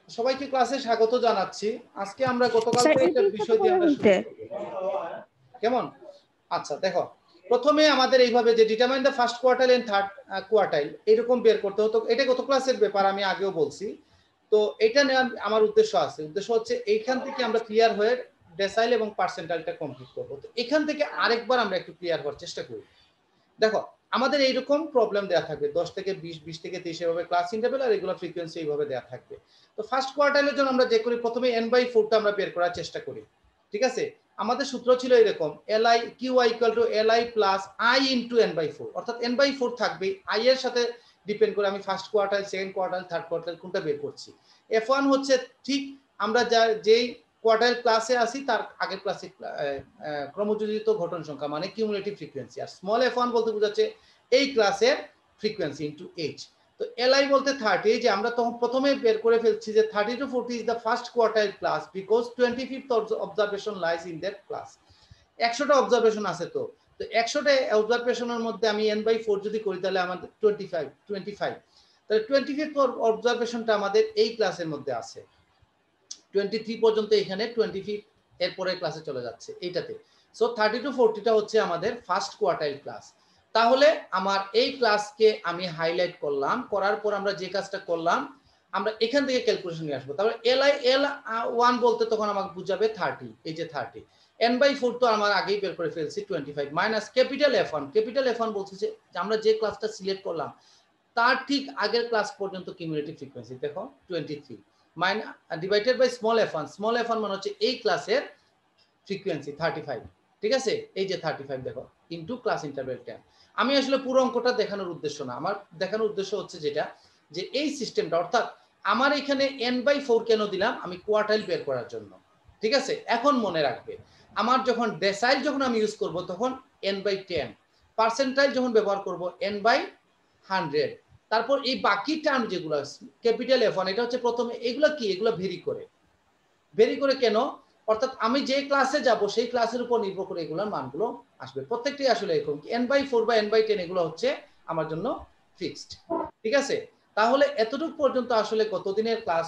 সবাইকে ক্লাসে স্বাগত জানাচ্ছি। আজকে আমরা স্যার গতকালকে এই একটা জিনিসটা তো বিষয় দিয়ে বলা আমরা শুরু হইছে। করব। কেমন? আচ্ছা দেখো, প্রথমে আমাদের এইভাবে যে determine the first quartile and third quartile এরকম বের করতে হতো। এটা গত ক্লাসের ব্যাপার, আমি আগেও বলছি। তো এটা নেওয়ার আমার উদ্দেশ্য আছে। উদ্দেশ্য হচ্ছে এইখান থেকে আমরা ক্লিয়ার হয়ে ডেসাইল এবং পার্সেন্টাইলটা কমপ্লিট করব। তো এখান থেকে আরেকবার আমরা একটু ক্লিয়ার হওয়ার চেষ্টা করি। দেখো, আমাদের এইরকম প্রবলেম দেওয়া থাকবে 10 থেকে 20, 20 থেকে 30 এভাবে ক্লাস ইন্টারভ্যাল আর রেগুলার ফ্রিকোয়েন্সি এইভাবে দেওয়া থাকবে। তো ফার্স্ট কোয়ার্টাইলের জন্য আমরা যে করি প্রথমে n/4 টা আমরা বের করার চেষ্টা করি। ঠিক আছে? আমাদের সূত্র ছিল এরকম li qi = li plus i into n/4, অর্থাৎ n/4 থাকবে i এর সাথে ডিপেন্ড করে আমি first quartile, second quartile, third quartile কোনটা বের করছি। f1 হচ্ছে ঠিক আমরা যেই কোয়ার্টাইল ক্লাসে আসি তার আগের ক্লাসে ক্রমযোজিত ঘটন সংখ্যা মানে কিউমুলেটিভ ফ্রিকোয়েন্সি। আর স্মল f1 বলতে বোঝাচ্ছে এই ক্লাসের ফ্রিকোয়েন্সি ইনটু h। তো li বলতে 30, যে আমরা তখন প্রথমে বের করে ফেলছি যে 30 to 40 is the first quartile class because 25th observation lies in that class. 100টা অবজারভেশন আছে। তো 100টা অবজারভেশনের মধ্যে আমি n/4 যদি করি তাহলে আমাদের 25, তাহলে 25th অবজারভেশনটা আমাদের এই ক্লাসের মধ্যে আছে। 23 পর্যন্ত এখানে 25 এরপরে ক্লাসে চলে যাচ্ছে এইটাতে। সো 30 to 40 টা হচ্ছে আমাদের ফার্স্ট কোয়ার্টাইল ক্লাস। তাহলে আমার এই ক্লাসকে আমি হাইলাইট করলাম, করার পর আমরা যে কাজটা করলাম আমরা এখান থেকে ক্যালকুলেশন নিয়ে আসবো। তাহলে L1 বলতে তখন আমাকে বুঝাবে 30, এই যে 30 n/4 তো আমার আগেই বের করে ফেলছি 25 minus capital F1। Capital F1 বলছে যে আমরা যে ক্লাসটা সিলেক্ট করলাম তার ঠিক আগের ক্লাস পর্যন্ত কিউমুলেটিভ ফ্রিকোয়েন্সি দেখো 23 divided by small f1। Small f1 মানে হচ্ছে এই ক্লাসের ফ্রিকোয়েন্সি 35। ঠিক আছে? এই যে 35 দেখো ইনটু ক্লাস ইন্টারভ্যাল 10। আমি আসলে পুরো অঙ্কটা দেখানোর উদ্দেশ্য না, আমার দেখানোর উদ্দেশ্য হচ্ছে যেটা যে এই সিস্টেমটা, অর্থাৎ আমার এখানে n/4 কেন দিলাম, আমি কোয়ার্টাইল বের করার জন্য। ঠিক আছে? এখন মনে রাখবে আমার যখন ডেসাইল যখন আমি ইউজ করব তখন n/10, পার্সেন্টাইল যখন ব্যবহার করব n/100। তারপর এই বাকি টার্ম যেগুলো ক্যাপিটাল F1 এটা হচ্ছে প্রথমে, এগুলো কি, এগুলো ভেরি করে কেন, অর্থাৎ আমি যে ক্লাসে যাব সেই ক্লাসের উপর নির্ভর করে এগুলোর মানগুলো আসবে। প্রত্যেকটি আসলে এরকম n/4 বা n/10 এগুলো হচ্ছে আমার জন্য ফিক্সড। ঠিক আছে? তাহলে এতটুকু পর্যন্ত আসলে কতদিনের ক্লাস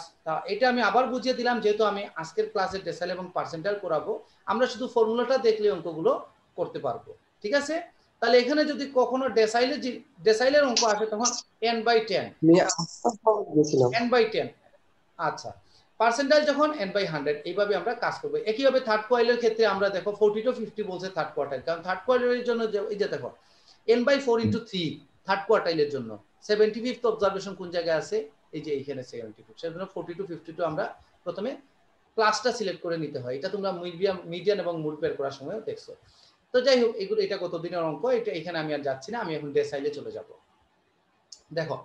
এটা আমি আবার বুঝিয়ে দিলাম, যেহেতু আমি আজকের ক্লাসে ডেসিমাল এবং পার্সেন্টাইল করাবো, আমরা শুধু ফর্মুলাটা দেখলে অঙ্কগুলো করতে পারবো। ঠিক আছে? তাহলে এখানে যদি কখনো ডেসাইলের অঙ্ক আসে তখন n/10 n/10। আচ্ছা, পার্সেন্টাইল যখন n/100 এইভাবে আমরা কাজ করব। একইভাবে থার্ড কোয়ার্টাইলের ক্ষেত্রে আমরা দেখো 40 to 50 বলছে থার্ড কোয়ার্টাইল, কারণ থার্ড কোয়ার্টাইলের জন্য এই যে দেখো n/4 into 3 থার্ড কোয়ার্টাইলের জন্য 75th অবজারভেশন কোন জায়গায় আছে, এই যে এইখানে 75। সেজন্য 40 to 52 আমরা প্রথমে ক্লাসটা সিলেক্ট করে নিতে হয়। এটা তোমরা মিডিয়ান এবং মুড বের করার সময় দেখছো। তো যাই হোক, এগুলো এটা কতদিনের অঙ্ক, এটা এখানে আমি আর যাচ্ছি না, আমি এখন ডেসাইলে চলে যাব। দেখো,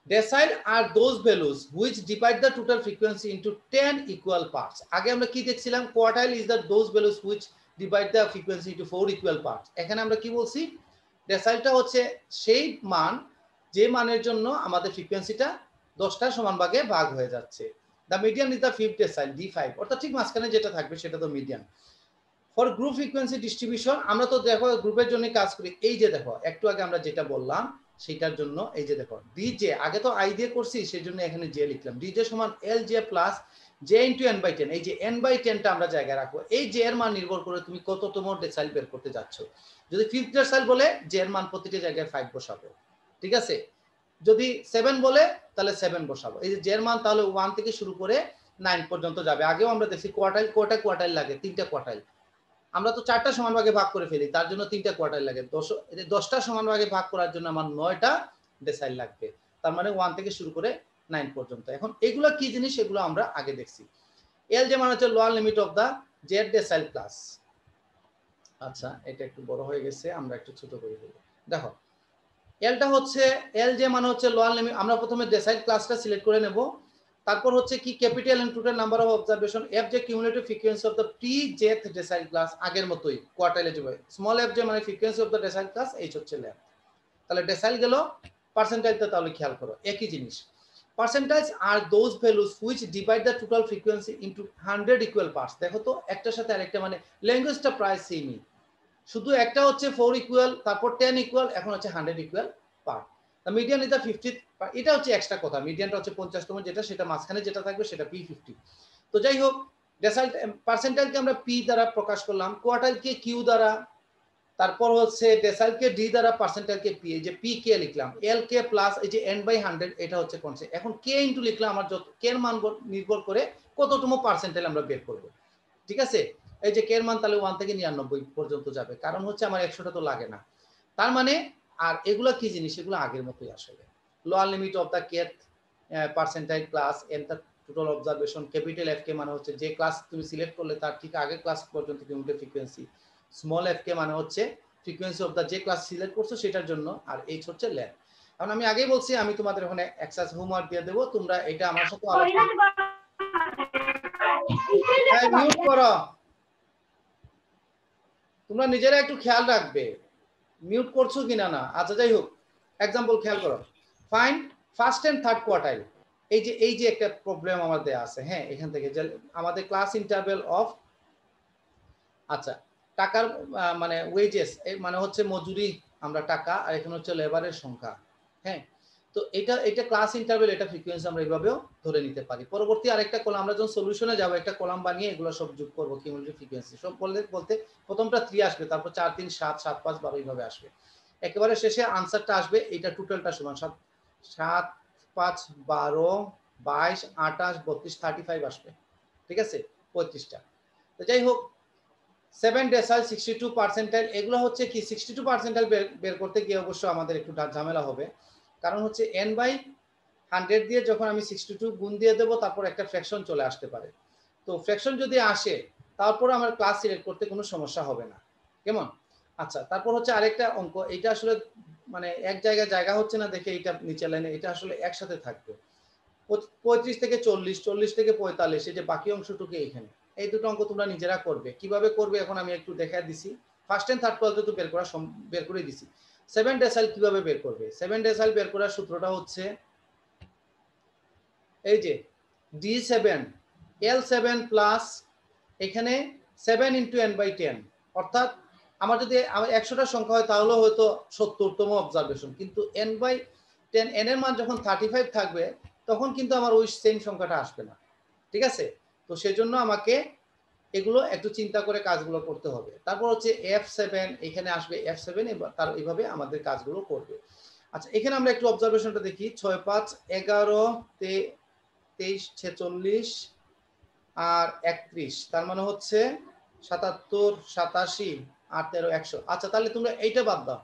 Decile are those values which divide the total frequency into 10 equal parts. আগে আমরা কি দেখছিলাম, quartile is the those values which divide the frequency into 4 equal parts. এখানে আমরা কি বলছি, ডেসাইলটা হচ্ছে সেই মান যে মানের জন্য আমাদের ফ্রিকোয়েন্সিটা 10টা সমান ভাগে ভাগ হয়ে যাচ্ছে। The median is the fifth decile D5, অর্থাৎ ঠিক মাঝখানে যেটা থাকবে সেটা তো median. For group frequency distribution আমরা তো দেখো গ্রুপের জন্য কাজ করি। এই যে দেখো একটু আগে আমরা যেটা বললাম সেটার জন্য এই যে দেখো ডিজে, আগে তো আই দিয়ে করছি সেই জন্য এখানে জে লিখলাম। ডিজে সমান L J plus J into n/10। এই যে n/10টা আমরা জায়গায় রাখবো। এই জে এর মান নির্ভর করে তুমি কততম ডেসাইল বের করতে যাচ্ছ। যদি ফিফথ ডেসাইল বলে জে এর মান প্রতিটি জায়গায় 5 বসাবো। ঠিক আছে? যদি 7 বলে তাহলে 7 বসাবো। এই যে জে এর মান তাহলে 1 থেকে শুরু করে 9 পর্যন্ত যাবে। আগেও আমরা দেখছি কোয়ার্টাইল কোয়ার্টাইল লাগে, 3টা কোয়ার্টাইল। আমরা তো 4টা সমান ভাগে ভাগ করে ফেলি, তার জন্য 3টা কোয়ার্টাইল লাগে। 10টা সমান ভাগে ভাগ করার জন্য আমার 9টা ডেসাইল লাগবে। তার মানে 1 থেকে শুরু করে 9 পর্যন্ত। এখন এগুলো কি জিনিস, এগুলো আমরা আগে দেখছি। এল যে মানে হচ্ছে lower limit of the jth decile class. আচ্ছা, এটা একটু বড় হয়ে গেছে, আমরা একটু ছোট করে দেব। দেখো, এলটা হচ্ছে এল যে মানে হচ্ছে লোয়ার লিমিট। আমরা প্রথমে ডেসাইল ক্লাসটা সিলেক্ট করে নেব। তারপর হচ্ছে কি capital N total number of observation. F যে cumulative frequency of the pre jth decile class, আগের মতোই কোয়ার্টাইলে যাবে। স্মল এফ যে মানে frequency of the decile class, H হচ্ছে ল্যাব। তাহলে ডেসাইল গেল, পার্সেন্টাইলটা তাহলে খেয়াল করো একই জিনিস। Percentiles are those values which divide the total frequency into 100 equal parts. দেখো তো একটার সাথে আরেকটা মানে ল্যাঙ্গুয়েজটা প্রায় সেমই, শুধু একটা হচ্ছে 4 ইকুয়াল, তারপর 10 ইকুয়াল, এখন হচ্ছে 100 equal part. The median is the 50th, এটা হচ্ছে এক্সট্রা কথা, মিডিয়ানটা হচ্ছে 50তম যেটা, সেটা মাঝখানে যেটা থাকবে সেটা P50। তো যাই হোক, ডেসাইল পার্সেন্টাইলকে আমরা P দ্বারা প্রকাশ করলাম, কোয়ার্টাইলকে Q দ্বারা, তারপর হচ্ছে ডেসাইলকে D দ্বারা, পার্সেন্টাইলকে P, এই যে P কে লিখলাম, L কে প্লাস এই যে n/100, এটা হচ্ছে কনসেপ্ট। এখন K ইনটু লিখলাম, আমার যত K এর মান নির্ভর করে কততম পার্সেন্টাইল আমরা বের করব, ঠিক আছে। এই যে K এর মান তাহলে 1 থেকে 99 পর্যন্ত যাবে, কারণ হচ্ছে আমার 100টা তো লাগে না। তার মানে আর এগুলা কি জিনিস, এগুলো আগের মতোই আসলে। Lower limit of the kth percentile class, n the total observation, capital F কে মানে হচ্ছে যে ক্লাস তুমি সিলেক্ট করলে তার ঠিক আগের ক্লাস পর্যন্ত কিউমুলেটিভ ফ্রিকোয়েন্সি, স্মল f কে মানে হচ্ছে ফ্রিকোয়েন্সি অফ দ্য যে ক্লাস সিলেক্ট করছো সেটার জন্য, আর h হচ্ছে লেন্থ। কারণ আমি আগেই বলছি আমি তোমাদের ওখানে এক্সারসাইজ হোমওয়ার্ক দিয়ে দেবো, তোমরা এটা আমার সাথে আলোচনা মিউট করো, তোমরা নিজেরা একটু খেয়াল রাখবে মিউট করছো কিনা না। আচ্ছা যাই হোক, এক্সাম্পল খেয়াল করো, find first and third quartile. এই যে একটা প্রবলেম আমাদের আছে, হ্যাঁ, এখান থেকে যে আমাদের ক্লাস ইন্টারভেল অফ, আচ্ছা টাকার মানে ওয়েজেস মানে হচ্ছে মজুরি আমরা টাকা, আর এখানে হচ্ছে লেবারের সংখ্যা, হ্যাঁ। তো এটা ক্লাস ইন্টারভেল, এটা ফ্রিকোয়েন্সি আমরা এইভাবেও ধরে নিতে পারি। পরবর্তী আরেকটা কলাম আমরা যখন সলিউশনে যাব, একটা কলাম বানিয়ে এগুলো সব যোগ করব কিউমুলেটিভ ফ্রিকোয়েন্সি সব বলতে প্রথমটা 3 আসবে, তারপর 4 3 7 7 5 12 এইভাবে আসবে। একেবারে শেষে আনসারটা আসবে, এটা টোটালটা সমান 7 7 5 12 22 28 32 35 আসবে, ঠিক আছে, 35টা। তো যাই হোক, 7 ডেসাইল 62 পার্সেন্টাইল, এগুলো হচ্ছে কি 62 পার্সেন্টাইল বের করতে গিয়ে অবশ্য আমাদের একটু ঝামেলা হবে, কারণ হচ্ছে n/100 দিয়ে যখন আমি 62 গুণ দিয়ে দেবো, তারপর একটা ফ্র্যাকশন চলে আসতে পারে। তো ফ্র্যাকশন যদি আসে, তারপর আমার ক্লাস সিলেক্ট করতে কোনো সমস্যা হবে না, কেমন। আচ্ছা, তারপর হচ্ছে আরেকটা অঙ্ক, এটা আসলে মানে এক জায়গায় জায়গা হচ্ছে না দেখে এটা নিচে লাইনে, এটা আসলে একসাথে থাকবে। 35 থেকে 40, 40 থেকে 45, এই যে বাকি অংশটুকু এইখানে, এই দুটো অঙ্ক তোমরা নিজেরা করবে। কিভাবে করবে এখন আমি একটু দেখাই দিছি। ফার্স্ট এন্ড থার্ড কোয়ার্টাইল তো বের করে দিছি। 7 ডেসাইল কিভাবে বের করবে? 7 ডেসাইল বের করার সূত্রটা হচ্ছে এই যে D7 L7 প্লাস এখানে 7 ইনটু n/10, অর্থাৎ আমার যদি 100টা সংখ্যা হয় তাহলে হয়তো 70তম অবজারভেশন, কিন্তু n/10 n এর মান যখন 35 থাকবে তখন কিন্তু আমার ওই সেম সংখ্যাটা আসবে না, ঠিক আছে। তো সেজন্য আমাকে এগুলো একটু চিন্তা করে কাজগুলো করতে হবে। তারপর হচ্ছে F7, এখানে আসবে F7, তার এইভাবে আমাদের কাজগুলো করবে। আচ্ছা, এখানে আমরা একটু অবজারভেশনটা দেখি, 6 5 11 23 46 আর 31, তার মানে হচ্ছে 77 87 আর 13 100। আচ্ছা, তাহলে তোমরা এইটা বাদ দাও,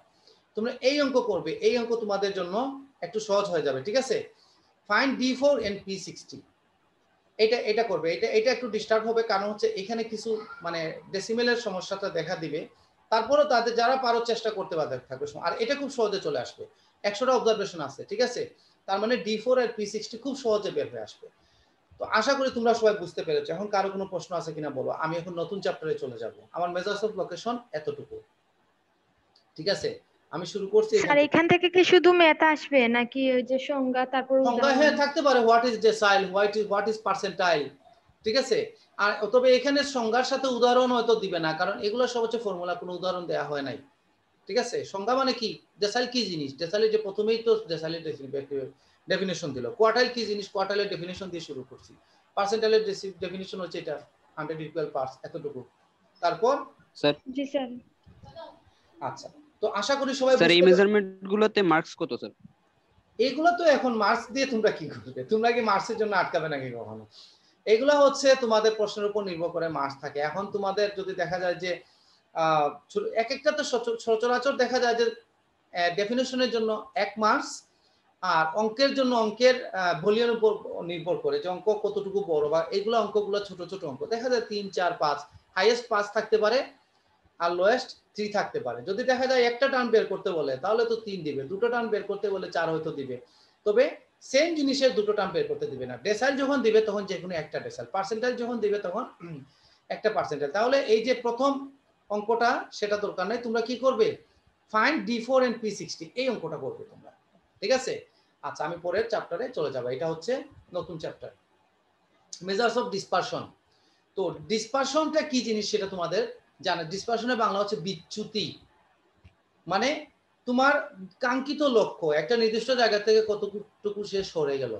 তোমরা এই অঙ্ক করবে, এই অঙ্ক তোমাদের জন্য একটু সহজ হয়ে যাবে, ঠিক আছে। ফাইন্ড D4 and P60, এটা করবে, এটা একটু ডিস্টার্ব হবে, কারণ হচ্ছে এখানে কিছু মানে ডেসিমেলের সমস্যাটা দেখা দিবে। তারপরে তাদের যারা পারো চেষ্টা করতে বাধ্য থাকবে, আর এটা খুব সহজে চলে আসবে। 100টা অবজারভেশন আছে, ঠিক আছে, তার মানে D4 আর P60 খুব সহজে বের হয়ে আসবে। তো আশা করি তোমরা সবাই বুঝতে পেরেছো। এখন কারো কোনো প্রশ্ন আছে কিনা বলো, আমি এখন নতুন চ্যাপ্টারে চলে যাব। আমার মেজার্স অফ লোকেশন এতটুকু, ঠিক আছে। আমি শুরু করছি স্যার, এখান থেকে কি শুধু ম্যাথ আসবে নাকি ওই যে সংজ্ঞা তারপর সংজ্ঞা, উদাহরণ? হ্যাঁ থাকতে পারে, what is decile, what is percentile, ঠিক আছে। আর তবে এখানে সংজ্ঞার সাথে উদাহরণ হয়তো দিবে না, কারণ এগুলো সব হচ্ছে ফর্মুলা, কোনো উদাহরণ দেওয়া হয় নাই, ঠিক আছে। সংজ্ঞা মানে কি, ডেসাইল কি জিনিস, ডেসাইলের যে প্রথমেই তো ডেসাইলের ডেফিনিশন দিল। কোয়ার্টাইল কি জিনিস, কোয়ার্টাইলের ডেফিনিশন দিয়ে শুরু করছি। পার্সেন্টাইলের ডেফিনিশন হচ্ছে এটা 100 ইকুয়াল পার্টস, এতটুকু। তারপর স্যার, জি স্যার। আচ্ছা, তো আশা করি সবাই স্যার এই বুঝতে মেজারমেন্ট গুলোতে মার্কস কত স্যার? এগুলো তো এখন মার্কস দিয়ে তোমরা কি করবে, তোমরা কি মার্কসের জন্য আটকাবে নাকি কখনো? এগুলো হচ্ছে তোমাদের প্রশ্নের উপর নির্ভর করে মার্কস থাকে। এখন তোমাদের যদি দেখা যায় যে এক একটা তো সচরাচর দেখা যায় যে ডেফিনেশনের জন্য 1 মার্কস, আর অঙ্কের জন্য অঙ্কের ভলিউমের উপর নির্ভর করে যে অঙ্ক কতটুকু বড়, বা এগুলো অঙ্কগুলো ছোট ছোট অঙ্ক দেখা যায় 3 4 5, হাইয়েস্ট 5 থাকতে পারে আর লোয়েস্ট 3 থাকতে পারে। যদি দেখা যায় একটা টার্ম বের করতে বলে তাহলে তো 3 দিবে, দুটো টার্ম বের করতে বলে 4 হয়তো দিবে, তবে সেম জিনিসের দুটো টার্ম বের করতে দিবে না। ডেসাইল যখন দিবে তখন যে কোনো একটা ডেসাইল, পার্সেন্টাইল যখন দিবে তখন একটা পার্সেন্টাইল। তাহলে এই যে প্রথম অঙ্কটা সেটা দরকার নাই, তোমরা কি করবে, ফাইন্ড D4 and P60, এই অঙ্কটা করবে তোমরা, ঠিক আছে। আচ্ছা, আমি পরের চ্যাপ্টারে চলে যাব, এটা হচ্ছে নতুন চ্যাপ্টার, মেজার্স অফ ডিসপারশন। তো ডিসপারশনটা কি জিনিস সেটা তোমাদের জানা। ডিসপারশনের বাংলা হচ্ছে বিচ্যুতি, মানে তোমার কাঙ্ক্ষিত লক্ষ্য একটা নির্দিষ্ট জায়গা থেকে কতটুকু সে সরে গেল।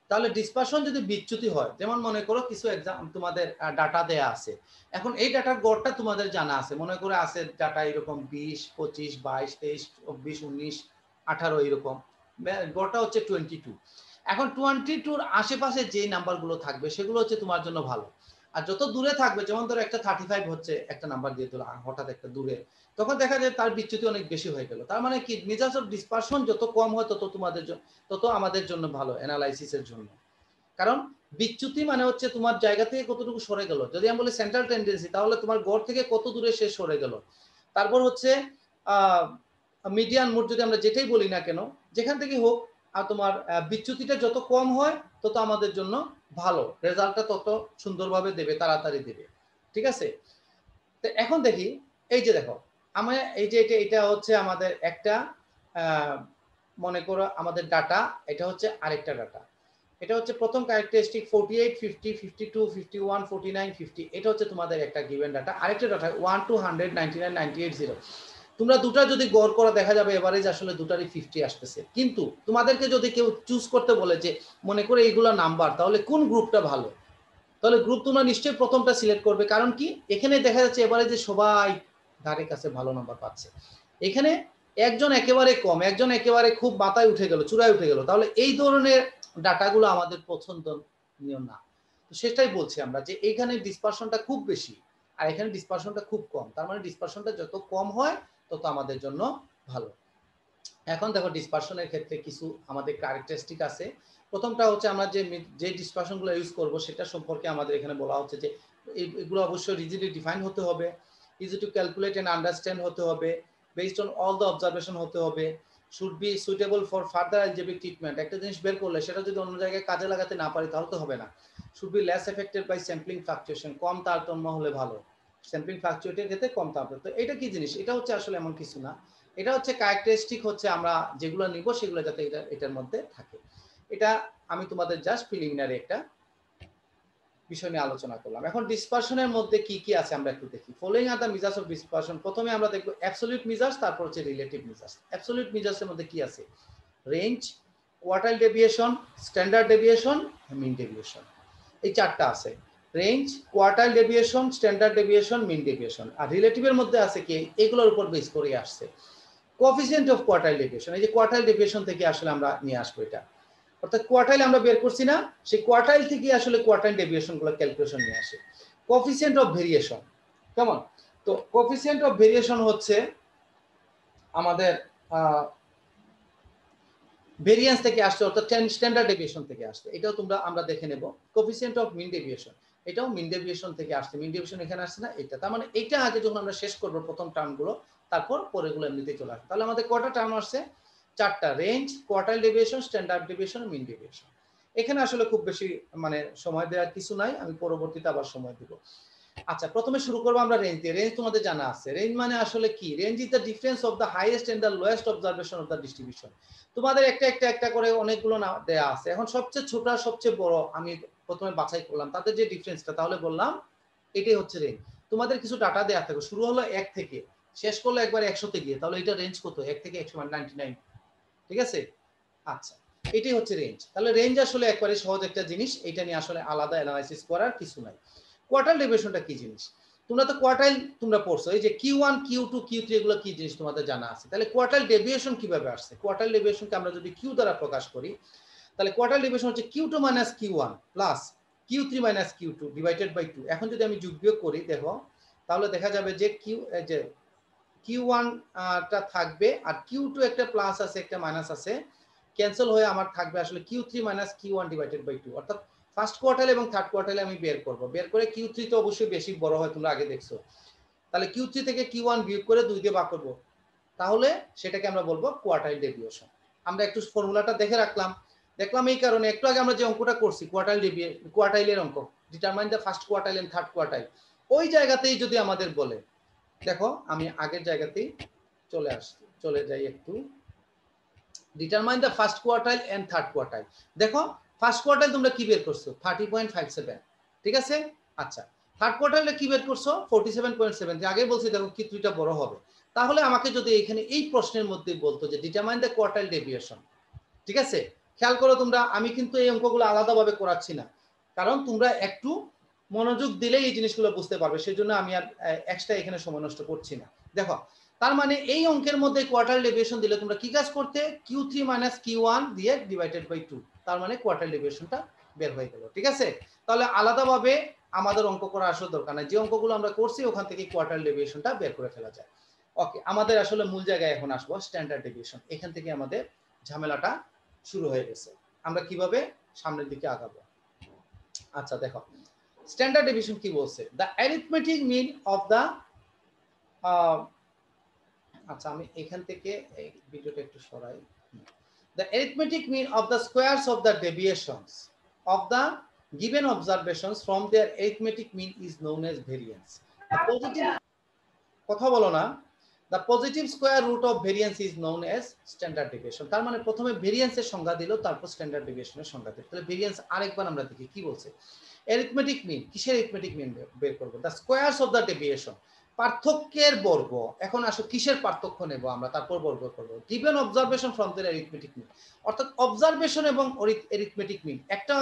তাহলে ডিসপারশন যদি বিচ্যুতি হয়, যেমন মনে করো কিছু এক্সাম তোমাদের ডাটা দেয়া আছে, এখন এই ডাটার গড়টা তোমাদের জানা আছে, মনে করে আছে ডাটা এরকম 20, 25, 22, 23, 24, 19, 18 এরকম, গড়টা হচ্ছে 22। এখন 22-র আশেপাশে যে নাম্বারগুলো থাকবে সেগুলো হচ্ছে তোমার জন্য ভালো। আর যত দূরে থাকবে, যেমন ধরো একটা 35 হচ্ছে একটা নাম্বার দিয়ে দিল হঠাৎ একটা দূরে, তখন দেখা যায় তার বিচ্যুতি অনেক বেশি হয়ে গেল। তার মানে কি, মেজার্স অফ ডিসপারশন যত কম হয় তত আমাদের জন্য ভালো অ্যানালাইসিসের জন্য। কারণ বিচ্যুতি মানে হচ্ছে তোমার জায়গা থেকে কতটুকু সরে গেল। যদি আমি বলি সেন্ট্রাল টেন্ডেন্সি, তাহলে তোমার গড় থেকে কত দূরে সে সরে গেল। তারপর হচ্ছে মিডিয়ান মোড, যদি আমরা যেটাই বলি না কেন, যেখান থেকে হোক, আর তোমার বিচ্যুতিটা যত কম হয় তত আমাদের জন্য ভালো, রেজাল্টটা তত সুন্দরভাবে দেবে, তাড়াতাড়ি দেবে। ঠিক আছে? তো এখন দেখি, এই যে দেখো আমরা এই যে এটা হচ্ছে আমাদের একটা মনে করো আমাদের ডাটা, এটা হচ্ছে আরেকটা ডাটা। এটা হচ্ছে প্রথম ক্যারেক্টারিস্টিক 48, 50, 52, 51, 49, 50, এটা হচ্ছে তোমাদের একটা গিভেন ডাটা। আরেকটা ডাটা 1 to 100, 99, 98, 0। তোমরা দুটা যদি গড় করা দেখা যাবে এভারেজ আসলে দুটারই 50 আসতেছে। কিন্তু তোমাদেরকে যদি কেউ চুজ করতে বলে যে মনে করে এইগুলো নাম্বার, তাহলে কোন গ্রুপটা ভালো, তাহলে গ্রুপ তোমরা নিশ্চয়ই প্রথমটা সিলেক্ট করবে। কারণ কি, এখানে দেখা যাচ্ছে এবারে যে সবাই ধারে কাছে ভালো নাম্বার পাচ্ছে, এখানে একজন একেবারে কম, একজন একেবারে খুব মাথায় উঠে গেল, চূড়ায় উঠে গেল, তাহলে এই ধরনের ডাটাগুলো আমাদের পছন্দনীয় না। তো সেটাই বলছি আমরা যে এইখানে ডিসপারশনটা খুব বেশি আর এখানে ডিসপারশনটা খুব কম। তার মানে ডিসপারশনটা যত কম হয় তত আমাদের জন্য ভালো। এখন দেখো ডিসপারশনের ক্ষেত্রে কিছু আমাদের ক্যারেক্টারিস্টিক আছে। প্রথমটা হচ্ছে আমরা যে ডিসপারশনগুলো ইউজ করব সেটা সম্পর্কে আমাদের এখানে বলা হচ্ছে যে এগুলো অবশ্যই রিজিডলি ডিফাইন হতে হবে, easy to calculate and understand হতে হবে, based on all the observation হতে হবে, should be suitable for further algebraic treatment. একটা জিনিস বের করলে সেটা যদি অন্য জায়গায় কাজে লাগাতে না পারি তাহলে তো হবে না। Should be less affected by sampling fluctuation, কম তারতম্য হলে ভালো, স্যাম্পলিং ফ্লাকচুয়েটের ক্ষেত্রে কম তারতম্য। তো এটা কি জিনিস, এটা হচ্ছে আসলে এমন কিছু না, এটা হচ্ছে ক্যারেক্টারিস্টিক, হচ্ছে আমরা যেগুলো নিব সেগুলো যাতে এটার মধ্যে থাকে। এটা আমি তোমাদের জাস্ট প্রিলিমিনারি একটা বিষয় নিয়ে আলোচনা করলাম। এখন ডিসপারশনের মধ্যে কি কি আছে আমরা একটু দেখি। Following are the measures of dispersion. প্রথমে আমরা দেখব অ্যাবসলিউট মেজার্স, তারপর হচ্ছে রিলেটিভ মেজার্স। অ্যাবসলিউট মেজার্সের মধ্যে কি আছে? Range, quartile deviation, standard deviation, mean deviation, এই চারটা আছে। Range, quartile deviation, standard deviation, mean deviation. আর রিলেটিভের মধ্যে আছে কি, এগুলোর উপর বেস করে আসছে কোএফিসিয়েন্ট অফ কোয়ার্টাইল ডেভিয়েশন। এই যে কোয়ার্টাইল ডেভিয়েশন থেকে আসলে আমরা নিয়ে আসবো এটা, অর্থাৎ কোয়ার্টাইল আমরা বের করছি না, সেই কোয়ার্টাইল থেকে আসলে কোয়ার্টাইল ডেভিয়েশন গুলো ক্যালকুলেশন নিয়ে আসে। কোএফিসিয়েন্ট অফ ভেরিয়েশন, কেমন? তো কোএফিসিয়েন্ট অফ ভেরিয়েশন হচ্ছে আমাদের ভেরিয়েন্স থেকে আসছে, অর্থাৎ স্ট্যান্ডার্ড ডেভিয়েশন থেকে আসছে। এটাও আমরা দেখে নেব। কোএফিসিয়েন্ট অফ মিন ডেভিয়েশন, এটাও মিন ডেভিয়েশন থেকে আসছে। মিন ডেভিয়েশন এখানে আসছে না, এটা। তার মানে এটা আগে যখন আমরা শেষ করব প্রথম টার্মগুলো, তারপর পরেগুলো এমনিতেই চলে আসবে। তাহলে আমাদের কয়টা টার্ম আসছে? চারটা। Range, quartile deviation, standard deviation, mean deviation. এখানে আসলে খুব বেশি সময় দেওয়ার কিছু নাই, আমি পরবর্তীতে আবার সময় দিব। আচ্ছা, প্রথমে শুরু করবো আমরা রেঞ্জ দিয়ে। রেঞ্জ তোমাদের জানা আছে। রেঞ্জ মানে আসলে কি? Range is the difference of the highest and the lowest observation of the distribution. তোমাদের একটা করে অনেকগুলো দেয়া আছে। এখন সবচেয়ে ছোট আর সবচেয়ে বড় আমি প্রথমে বাছাই করলাম, তাদের যে ডিফারেন্সটা, তাহলে বললাম এটাই হচ্ছে রেঞ্জ। তোমাদের কিছু ডাটা দেয়া থাকে, শুরু হলো 1 থেকে, শেষ করলো একবার 100-তে গিয়ে, তাহলে এটা রেঞ্জ কত? 1 থেকে 199। ঠিক আছে? আচ্ছা, এটাই হচ্ছে রেঞ্জ। তাহলে রেঞ্জ আসলে একবারে সহজ একটা জিনিস, এটা নিয়ে আসলে আলাদা অ্যানালাইসিস করার কিছু নাই। কোয়ার্টাইল ডেভিয়েশনটা কি জিনিস? তোমরা তো কোয়ার্টাইল তোমরা পড়ছো, এই যে Q1, Q2, Q3 এগুলো কি জিনিস তোমাদের জানা আছে। তাহলে কোয়ার্টাইল ডেভিয়েশন কিভাবে আসছে? কোয়ার্টাইল ডেভিয়েশনকে আমরা যদি Q দ্বারা প্রকাশ করি, তাহলে কোয়ার্টাইল ডেভিয়েশন হচ্ছে Q2 minus Q1 plus Q3 minus Q2 divided by 2। এখন যদি আমি যোগ বিয়োগ করি দেখো, তাহলে দেখা যাবে যে Q1 টা থাকবে আর Q2 একটা প্লাস আছে একটা মাইনাস আছে, ক্যান্সেল হয়ে আমার থাকবে আসলে Q3 minus Q1 divided by 2। অর্থাৎ ফার্স্ট কোয়ার্টাইল এবং থার্ড কোয়ার্টাইলে আমি বের করব, বের করে Q3 তো অবশ্যই বেশি বড় হয়, তোমরা আগে দেখছো। তাহলে Q3 থেকে Q1 বিয়োগ করে 2 দিয়ে ভাগ করব, তাহলে সেটাকে আমরা বলবো কোয়ার্টাইল ডেভিয়েশন। আমরা একটু ফর্মুলাটা দেখে রাখলাম, দেখলাম এই কারণে একটু আগে আমরা যে অঙ্কটা করছি কোয়ার্টাইলের অঙ্ক, determine the first quartile and third quartile, ওই জায়গাতেই যদি আমাদের বলে, দেখো আমি আগের জায়গাতেই চলে যাই একটু, determine the first quartile and third quartile. দেখো ফার্স্ট কোয়ার্টাইল তোমরা কি বের করছো? 30.57, ঠিক আছে? আচ্ছা, থার্ড কোয়ার্টাইলে কি বের করছো? 47.7। আগে বলছি দেখো Q3টা বড় হবে, তাহলে আমাকে যদি এখানে এই প্রশ্নের মধ্যে বলতো যে ডিটারমাইন দ্য কোয়ার্টাইল ডেভিয়েশন, ঠিক আছে? খেয়াল করো তোমরা, আমি কিন্তু এই অঙ্কগুলো আলাদাভাবে করাচ্ছি না, কারণ তোমরা একটু মনোযোগ দিলেই এই জিনিসগুলো বুঝতে পারবে, সেই জন্য আমি আর এক্সট্রা এখানে সময় নষ্ট করছি না। দেখো, তার মানে এই অঙ্কের মধ্যে কোয়ার্টাইল ডেভিয়েশন দিলে তোমরা কি কাজ করতে, Q3 মাইনাস Q1 দিয়ে ডিভাইডেড বাই 2, তার মানে কোয়ার্টাইল ডেভিয়েশনটা বের হয়ে গেল, ঠিক আছে? তাহলে আলাদাভাবে আমাদের অঙ্ক করা আসলে দরকার নাই, যে অঙ্কগুলো আমরা করছি ওখান থেকে কোয়ার্টাইল ডেভিয়েশনটা বের করে ফেলা যায়। ওকে, আমাদের আসলে মূল জায়গায় এখন আসবো, স্ট্যান্ডার্ড ডেভিয়েশন। এখান থেকে আমাদের ঝামেলাটা শুরু হয়ে গেছে, আমরা কিভাবে সামনের দিকে আগাবো। আচ্ছা দেখো, স্ট্যান্ডার্ড ডেভিয়েশন কি বলছে, the arithmetic mean of the, আচ্ছা আমি এখান থেকে এই ভিডিওটা একটু সরাই। The arithmetic mean of the squares of the deviations of the given observations from their arithmetic mean is known as variance. The positive, কথা বলো না, the positive square root of variance is known as standard deviation. তার মানে প্রথমে ভেরিয়েন্সের সংজ্ঞা দিল, তারপর standard ডেভিয়েশনের সংজ্ঞা দিল। তাহলে ভেরিয়েন্স আরেকবার আমরা দেখি কি বলছে। অ্যারিথমেটিক মিন, কিসের অ্যারিথমেটিক মিন বের করব? The squares of the deviation, পার্থক্যের বর্গ। এখন আসো কিসের পার্থক্য নেব আমরা, তারপর বর্গ করব। Given observation from their arithmetic mean, অর্থাৎ অবজারভেশন এবং অ্যারিথমেটিক মিন, একটা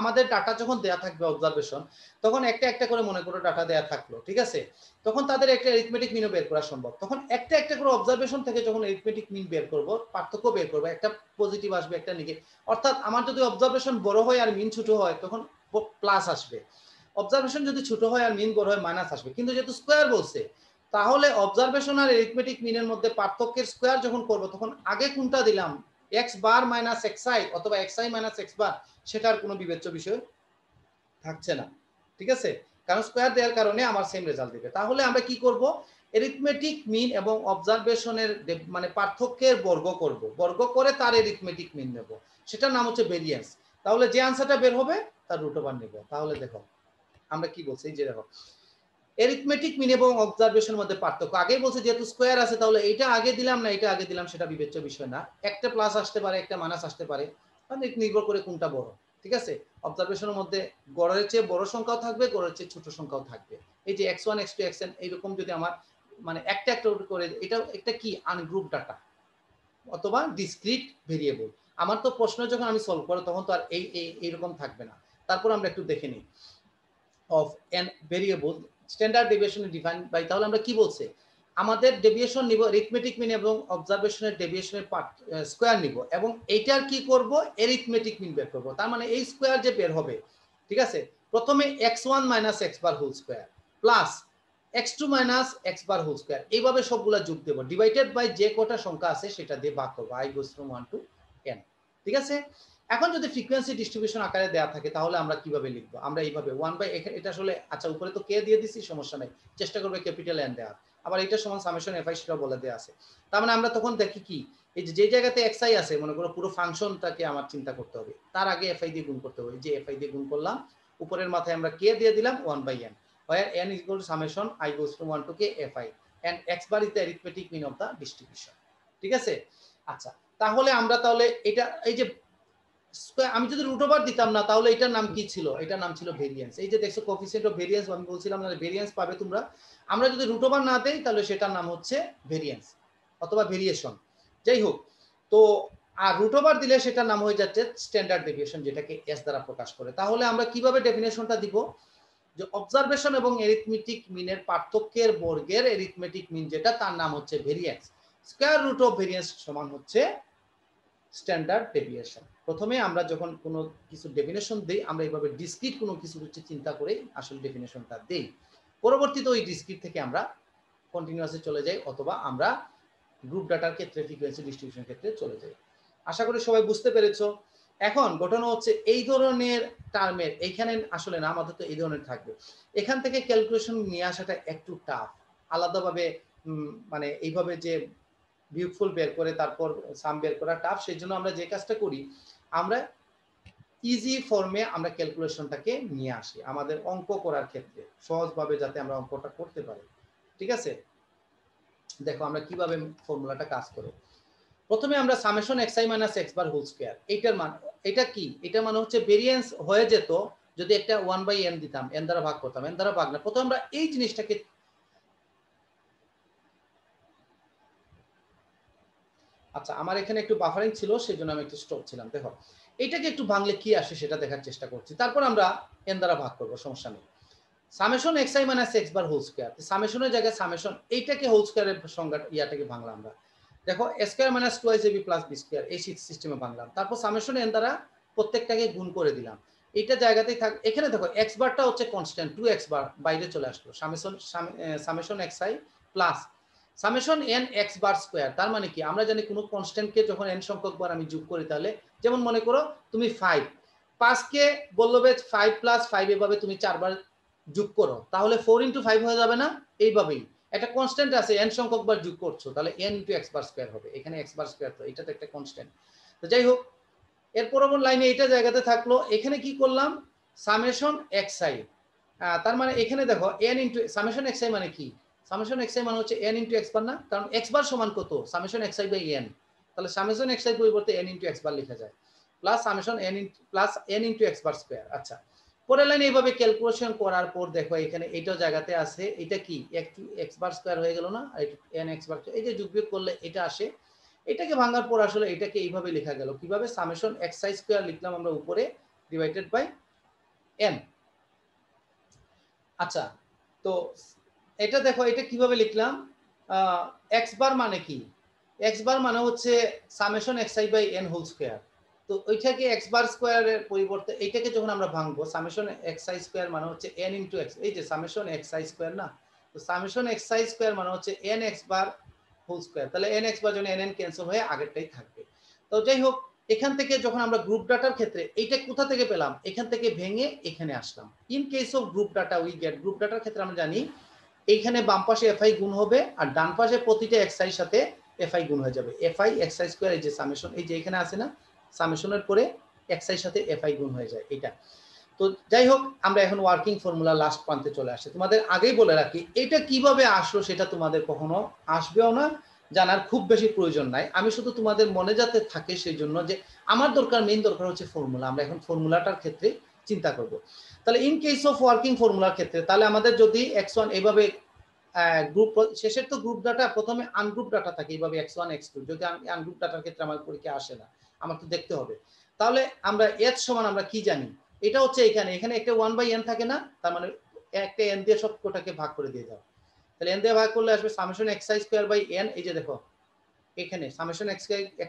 আমাদের ডাটা যখন দেয়া থাকবে অবজারভেশন, তখন একটা একটা করে মনে করো ডাটা দেয়া থাকলো, ঠিক আছে? তখন তাদের একটা অ্যারিথমেটিক মিনও বের করা সম্ভব। তখন একটা একটা করে অবজারভেশন থেকে যখন অ্যারিথমেটিক মিন বের করব, পার্থক্য বের করব, একটা পজিটিভ আসবে একটা নেগেটিভ। অর্থাৎ আমার যদি অবজারভেশন বড় হয় আর মিন ছোট হয় তখন প্লাস আসবে, অবজারভেশন যদি ছোট হয় আর মিন বড় হয় মাইনাস আসবে। কিন্তু যেহেতু স্কোয়ার বলছে, তাহলে অবজারভেশন আর অ্যারিথমেটিক মিনের মধ্যে পার্থক্যের স্কোয়ার যখন করব, তখন আগে কোনটা দিলাম, এক্স বার মাইনাস এক্সআই অথবা এক্সআই মাইনাস এক্স বার, সেটার কোনো বিবেচ্য বিষয় থাকছে না, ঠিক আছে? কারণ স্কোয়ার দেওয়ার কারণে আমার সেম রেজাল্ট দিবে। তাহলে আমরা কি করব, অ্যারিথমেটিক মিন এবং অবজারভেশনের মানে পার্থক্যের বর্গ করব, বর্গ করে তার অ্যারিথমেটিক মিন নেব, সেটার নাম হচ্ছে ভেরিয়েন্স। তাহলে যে আনসারটা বের হবে তার রুট ওভার নেব। তাহলে দেখো আমরা কি বলছি, যে দেখো অ্যারিথমেটিক মিন এবং অবজারভেশনের মধ্যে পার্থক্য, আগেই বলছে যেহেতু স্কোয়ার আছে, তাহলে এটা আগে দিলাম না এটা আগে দিলাম সেটা বিবেচ্য বিষয় না, একটা প্লাস আসতে পারে একটা মাইনাস আসতে পারে, মানে নির্ভর করে কোনটা বড়, ঠিক আছে? অবজারভেশনের মধ্যে গড়ের চেয়ে বড় সংখ্যাও থাকবে, গড়ের চেয়ে ছোট সংখ্যাও থাকবে। এই যে x1 x2 xn এইরকম যদি আমার মানে একটা একটা করে, এটা একটা কি আনগ্রুপ ডাটা অথবা ডিসক্রিট ভেরিয়েবল। আমার তো প্রশ্ন যখন আমি সলভ করব তখন তো আর এইরকম থাকবে না। তারপর আমরা একটু দেখে নিই of n variable standard deviation define by, তাহলে আমরা কি বলছে, আমাদের ডেভিয়েশন নিব অ্যারিথমেটিক মিন এবং অবজারভেশনের ডেভিয়েশনের স্কয়ার নিব এবং এইটার কি করব, অ্যারিথমেটিক মিন বের করব। তার মানে এই স্কয়ার যে বের হবে, ঠিক আছে, প্রথমে x1 minus x bar whole square plus x2 minus x bar whole square, এইভাবে সবগুলা যোগ দেব, ডিভাইডেড বাই যে কটা সংখ্যা আছে সেটা দিয়ে ভাগ করব, i goes from 1 to n, ঠিক আছে? এখন যদি ফ্রিকোয়েন্সি ডিস্ট্রিবিউশন আকারে দেয়া থাকে তাহলে আমরা কিভাবে লিখব, আমরা এইভাবে 1 বাই, এটা আসলে আচ্ছা উপরে তো কে দিয়ে দিছি সমস্যা নাই, চেষ্টা করবে ক্যাপিটাল এন দেওয়ার, আবার এটা সমান সামেশন এফআই সেটা বলে দেয়া আছে। তার মানে আমরা তখন দেখি কি, এই যে জায়গাতে এক্সআই আছে মনে করো পুরো ফাংশনটাকে আমার চিন্তা করতে হবে, তার আগে এফআই দিয়ে গুণ করতে হবে, যে এফআই দিয়ে গুণ করলাম, উপরের মাথায় আমরা কে দিয়ে দিলাম 1 by n, where n is equal to summation i goes from 1 to k fi and x bar is the arithmetic mean of the distribution, ঠিক আছে? আচ্ছা তাহলে আমরা তাহলে এটা এই যে আমি যদি রুট ওভার দিতাম না তাহলে এটার নাম কি ছিল, এটার নাম ছিল ভেরিয়েন্স। এই যে দেখছো কোএফিসিয়েন্ট অফ ভেরিয়েন্স, আমি বলছিলাম না ভেরিয়েন্স পাবে তোমরা, আমরা যদি রুট ওভার না দেই তাহলে সেটার নাম হচ্ছে ভেরিয়েন্স অথবা ভেরিয়েশন, যাই হোক। তো আর রুট ওভার দিলে সেটার নাম হয়ে যাচ্ছে স্ট্যান্ডার্ড ডেভিয়েশন, যেটাকে এস দ্বারা প্রকাশ করে। তাহলে আমরা কিভাবে ডেফিনেশনটা দিব, যে অবজারভেশন এবং অ্যারিথমেটিক মিনের পার্থক্যের বর্গের অ্যারিথমেটিক মিন যেটা, তার নাম হচ্ছে variance. Square root of variance সমান হচ্ছে স্ট্যান্ডার্ড ডেভিয়েশন। প্রথমে আমরা যখন কোনো কিছু ডেফিনেশন দেই, আমরা এইভাবে ডিসক্রিট কোনো কিছু চিন্তা করে আসলে ডেফিনেশনটা দেই, পরবর্তীতে ওই ডিসক্রিট থেকে আমরা কন্টিনিউয়াসে চলে যাই অথবা আমরা গ্রুপ ডাটার ক্ষেত্রে ফ্রিকোয়েন্সি ডিস্ট্রিবিউশনের ক্ষেত্রে চলে যাই। আশা করি সবাই বুঝতে পেরেছো। এখন ঘটনা হচ্ছে এই ধরনের টার্মের এইখানে আসলে না, আমাদের তো এই ধরনের থাকবে, এখান থেকে ক্যালকুলেশন নিয়ে আসাটা একটু টাফ, আলাদাভাবে মানে এইভাবে যে বিয়োগফল বের করে তারপর সাম বের করা টাফ। সেই জন্য আমরা যে কাজটা করি, আমরা ইজি ফর্মে আমরা ক্যালকুলেশনটাকে নিয়ে আসি আমাদের অঙ্ক করার ক্ষেত্রে, সহজভাবে যাতে আমরা অঙ্কটা করতে পারি, ঠিক আছে? দেখো আমরা কিভাবে ফর্মুলাটা কাজ করে। প্রথমে আমরা summation xi minus x bar whole square, এইটার মান, এটা কি, এটা মানে হচ্ছে ভেরিয়েন্স হয়ে যেত যদি একটা 1 বাই n দিতাম, n দ্বারা ভাগ করতাম, n দ্বারা ভাগ না, প্রথমে আমরা এই জিনিসটাকে আচ্ছা, আমার এখানে একটু বাফারিং ছিল, সেই জন্য আমি একটু স্টপ ছিলাম। দেখো এইটাকে একটু ভাঙলে কি আসে সেটা দেখার চেষ্টা করছি, তারপর আমরা এন দ্বারা ভাগ করবো, সমস্যা নেই। Summation x i minus x bar whole square, সামেশনের জায়গায় সামেশন এইটাকে হোল স্কোয়ারের সংজ্ঞা ইয়াটাকে ভাঙলাম আমরা। দেখো a square minus two ab plus b square, এই সিস্টেমে ভাঙলাম। তারপর সামেশন এন দ্বারা প্রত্যেকটাকে গুণ করে দিলাম, এইটা জায়গাতেই থাক। এখানে দেখো এক্স বারটা হচ্ছে কনস্ট্যান্ট, 2x বার বাইরে চলে আসলো, summation x I plus summation N x bar square. তার মানে কি, আমরা জানি কোনো কনস্ট্যান্টকে যখন এন সংখ্যক বার আমি যোগ করি, তাহলে যেমন মনে করো তুমি 5কে বললো 5 প্লাস 5 এভাবে তুমি 4 বার যোগ করো, তাহলে 4 ইন্টু 5 হয়ে যাবে না? এইভাবেই একটা কনস্ট্যান্ট আছে, এন সংখ্যক বার যোগ করছো, তাহলে N into x bar square হবে। এখানে এক্স বার স্কোয়ার, তো এটা তো একটা কনস্ট্যান্ট। তো যাই হোক, এর পরবর্তী লাইনে এটা জায়গাতে থাকলো। এখানে কি করলাম, সামেশন এক্স আই, তার মানে এখানে দেখো N into summation x I মানে কি, সামেশন এক্স আই মানে হচ্ছে এন ইন্টু এক্স বার না, কারণ এক্স বার সমান কত, summation x i by n, তাহলে সামেশন এক্স আই পরিবর্তে এন ইন্টু এক্স বার লেখা যায়, plus summation n plus n into x bar square. আচ্ছা, পরের লাইনে এইভাবে ক্যালকুলেশন করার পর দেখো এখানে এইটাও জায়গাতে আছে, এটা কি এক্স বার স্কোয়ার হয়ে গেল না, এন এক্স বার, এই যে যোগ বিয়োগ করলে এটা আসে। এটাকে ভাঙার পর আসলে এটাকে এইভাবে লেখা গেল, কিভাবে, সামেশন এক্স আই স্কোয়ার লিখলাম আমরা উপরে, ডিভাইডেড বাই এন। আচ্ছা, তো এটা দেখো এটা কিভাবে লিখলাম, এক্স বার মানে কি, এক্স বার মানে হচ্ছে summation x i by n whole square. তো ওইটাকে এক্স বার স্কোয়ারের পরিবর্তে এইটাকে যখন আমরা ভাঙবো, সামেশন এক্স আই স্কোয়ার মানে হচ্ছে এন ইন্টু এক্স, এই যে সামেশন এক্স আই স্কোয়ার না, তো সামেশন এক্স আই স্কোয়ার মানে হচ্ছে n x bar whole square, তাহলে এন এক্স বার যখন এন এন ক্যান্সেল হয়ে আগেরটাই থাকবে। তো যাই হোক, এখান থেকে যখন আমরা গ্রুপ ডাটার ক্ষেত্রে এইটা কোথা থেকে পেলাম, এখান থেকে ভেঙে এখানে আসলাম। In case of group data we get, group ডাটার ক্ষেত্রে আমরা জানি এইখানে বাম পাশে এফআই গুণ হবে, আর ডান পাশে প্রতিটা এক্সআই সাথে এফআই গুণ হয়ে যাবে। এফআই এক্সআই স্কোয়ার, এই যে সামেশন, এই যে এখানে আছে না, সামেশনের পরে এক্সআই সাথে এফআই গুণ হয়ে যায় এটা। তো যাই হোক, আমরা এখন ওয়ার্কিং ফর্মুলা লাস্ট প্রান্তে চলে আসে। তোমাদের আগেই বলে রাখি, এটা কিভাবে আসলো সেটা তোমাদের কখনো আসবেও না, জানার খুব বেশি প্রয়োজন নাই। আমি শুধু তোমাদের মনে যাতে থাকে সেই জন্য, যে আমার দরকার, মেইন দরকার হচ্ছে ফর্মুলা। আমরা এখন ফর্মুলাটার ক্ষেত্রে চিন্তা করব। তাহলে ইন কেস অফ ওয়ার্কিং ফর্মুলার ক্ষেত্রে, তাহলে আমাদের যদি x1 এইভাবে গ্রুপ, শেষের তো গ্রুপ ডাটা, প্রথমে আনগ্রুপ ডাটা থাকে এইভাবে x1 x2, যদি আনগ্রুপ ডাটার ক্ষেত্রে আমার পরীক্ষা আসে না, আমার তো দেখতে হবে। তাহলে আমরা h সমান আমরা কি জানি, এটা হচ্ছে এখানে একটা 1/n থাকে না, তার মানে একটা n দিয়ে সবকটাকে ভাগ করে দিয়ে দাও, তাহলে n দিয়ে ভাগ করলে আসবে summation xi square by n। এই যে দেখো এখানে summation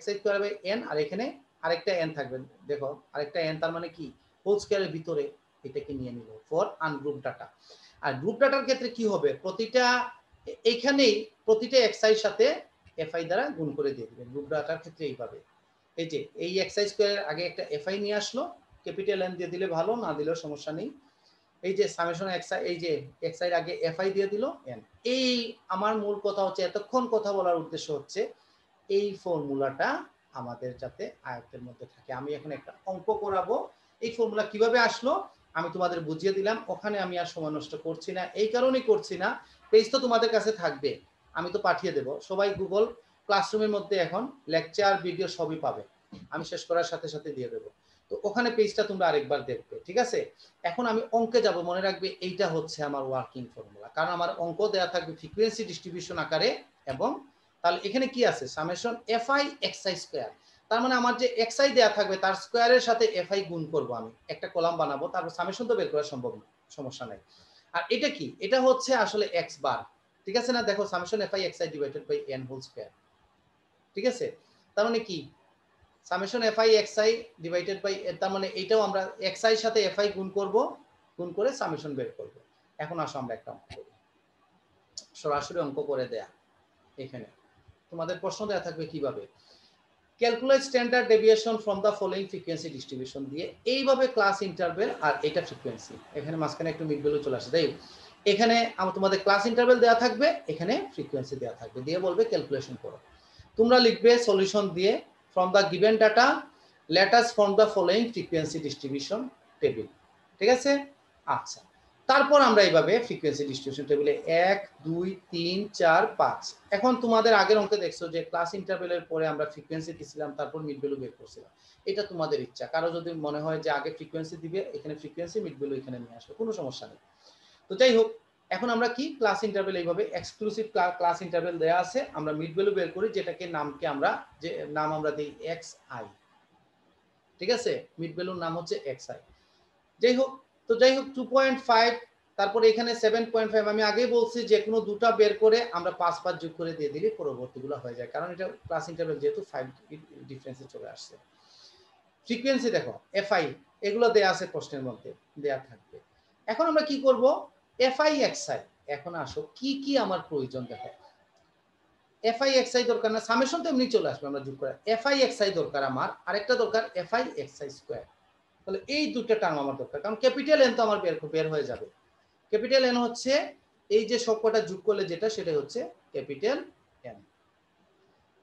xi square by n, আর এখানে আরেকটা n থাকবে, দেখো আরেকটা n, তার মানে কি হোল স্কয়ারের ভিতরে এটাকে নিয়ে নিল ফর আনগ্রুপ ডাটা। আর গ্রুপ ডাটার ক্ষেত্রে কি হবে, প্রতিটা এইখানেই প্রতিটা xi এর সাথে fi দ্বারা গুণ করে দিয়ে দিবেন। গ্রুপ ডাটার ক্ষেত্রে এইভাবে, এই যে এই xi স্কয়ারের আগে একটা fi নিয়ে আসলো, ক্যাপিটাল n দিয়ে দিলে ভালো, না দিলেও সমস্যা নেই। এই যে সামেশন xi, এই যে xi এর আগে fi দিয়ে দিল n। এই আমার মূল কথা হচ্ছে, এতক্ষণ কথা বলার উদ্দেশ্য হচ্ছে এই ফর্মুলাটা আমাদের যাতে আয়ত্তের মধ্যে থাকে। আমি এখন একটা অঙ্ক করাবো, এই ফর্মুলা কিভাবে আসলো আমি তোমাদের বুঝিয়ে দিলাম, ওখানে আমি আর সময় নষ্ট করছি না। এই কারণেই করছি না, পেজ তো তোমাদের কাছে থাকবে, আমি তো পাঠিয়ে দেব, সবাই গুগল ক্লাসরুমের মধ্যে এখন লেকচার ভিডিও সবই পাবে, আমি শেষ করার সাথে সাথে দিয়ে দেবো। তো ওখানে পেজটা তোমরা আরেকবার দেখবে, ঠিক আছে? এখন আমি অঙ্কে যাব, মনে রাখবে এইটা হচ্ছে আমার ওয়ার্কিং ফর্মুলা, কারণ আমার অঙ্ক দেওয়া থাকবে ফ্রিকোয়েন্সি ডিস্ট্রিবিউশন আকারে। এবং তাহলে এখানে কি আছে, সামেশন এফআই এক্সআই স্কয়ার, তার মানে আমার যে এক্সআই দেওয়া থাকবে তার স্কয়ারের সাথে এফআই গুণ করব, আমি একটা কলাম বানাবো, তারপর সামেশন তো বের করা সম্ভব না, সমস্যা নাই। আর এটা কি, এটা হচ্ছে আসলে এক্স বার, ঠিক আছে না? দেখো summation f i x i divided by n whole square, ঠিক আছে? তার মানে কি, summation f i x i divided by, তার মানে এইটাও আমরা এক্সআই এর সাথে এফআই গুণ করব, গুণ করে সামেশন বের করব। এখন আসো আমরা একটা অঙ্ক করি, সরাসরি অঙ্ক করে দেয়া। এখানে তোমাদের প্রশ্ন দেওয়া থাকবে কিভাবে, calculate standard deviation from the following frequency distribution দিয়ে, এইভাবে ক্লাস ইন্টারভেল আর এটা ফ্রিকোয়েন্সি, এখানে মাঝখানে একটু মিড ভ্যালু চলে আসে, তাই এখানে তোমাদের ক্লাস ইন্টারভেল দেওয়া থাকবে, এখানে ফ্রিকোয়েন্সি দেওয়া থাকবে, দিয়ে বলবে ক্যালকুলেশন করো। তোমরা লিখবে সলিউশন দিয়ে, from the given data let us form the following frequency distribution table, ঠিক আছে? আচ্ছা, তারপর আমরা এইভাবে ফ্রিকোয়েন্সি ডিস্ট্রিবিউশন টেবিলে 1 2 3 4 5, এখন তোমাদের আগের অঙ্কে দেখছো যে ক্লাস ইন্টারভেলের পরে আমরা ফ্রিকোয়েন্সি দিছিলাম, তারপর মিড ভ্যালু বের করছিলাম। এটা তোমাদের ইচ্ছা, কারো যদি মনে হয় যে আগে ফ্রিকোয়েন্সি দিবে, এখানে ফ্রিকোয়েন্সি, মিড ভ্যালু এখানে নিয়ে আসবে, কোনো সমস্যা নেই। তো যাই হোক, এখন আমরা কি ক্লাস ইন্টারভ্যাল এইভাবে এক্সক্লুসিভ ক্লাস ইন্টারভ্যাল দেয়া আছে, আমরা মিড ভ্যালু বের করি, যেটাকে নামকে আমরা যে নাম আমরা দিই xi, ঠিক আছে, মিড ভ্যালুর নাম হচ্ছে xi। যাই হোক 2.5, তারপরে এখানে 7.5, আমি আগেই বলছি যে কোনো দুটা বের করে আমরা 5 যোগ করে দিয়ে দিলে পরবর্তীগুলো হয়ে যায়, কারণ এটা ক্লাস ইন্টারভ্যাল যেহেতু 5 ডিফারেন্সে চলে আসছে। ফ্রিকোয়েন্সি দেখো fi এগুলো দেয়া আছে প্রশ্নের মধ্যে দেয়া থাকবে। এখন আমরা কি করব, fi xi, এখন আসো কি কি আমার প্রয়োজন দেখো। fi xi দরকার না, সামেশন তো এমনি চলে আসবে, আমরা যোগ করে fi xi দরকার আমার, আরেকটা দরকার fi xi স্কয়ার। তাহলে এই দুটো টার্ম আমার দরকার, কারণ ক্যাপিটাল এন তো আমার বের হয়ে যাবে। ক্যাপিটাল এন হচ্ছে এই যে সবকটা যোগ করলে যেটা, সেটাই হচ্ছে ক্যাপিটাল এন।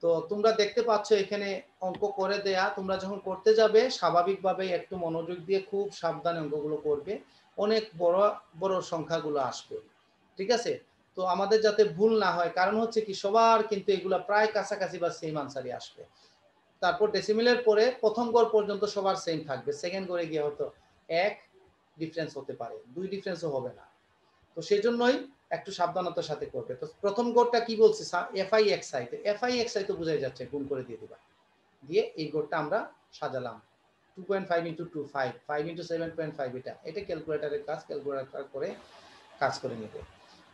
তো তোমরা দেখতে পাচ্ছ এখানে অঙ্ক করে দেয়া, তোমরা যখন করতে যাবে স্বাভাবিকভাবে একটু মনোযোগ দিয়ে খুব সাবধানে অঙ্কগুলো করবে, অনেক বড় বড় সংখ্যাগুলো আসবে, ঠিক আছে। তো আমাদের যাতে ভুল না হয়, কারণ হচ্ছে কি সবার কিন্তু এগুলা প্রায় কাছাকাছি বা সেম আনসারই আসবে। তারপর ডেসিমেলের পরে প্রথম গড় পর্যন্ত সবার সেম থাকবে, সেকেন্ড গড়ে গিয়ে হয়তো 1 ডিফারেন্স হতে পারে, 2 ডিফারেন্সও হবে না। তো সেই জন্যই একটু সাবধানতার সাথে করবে। তো প্রথম গড়টা কি বলছে, fi xi, fi xi তো বোঝাই যাচ্ছে, গুণ করে দিয়ে দিবা, দিয়ে এই গড়টা আমরা সাজালাম 2.5 * 2 5, 5 * 7.5, এটা ক্যালকুলেটরের কাজ, ক্যালকুলেটর করে কাজ করে নেবে।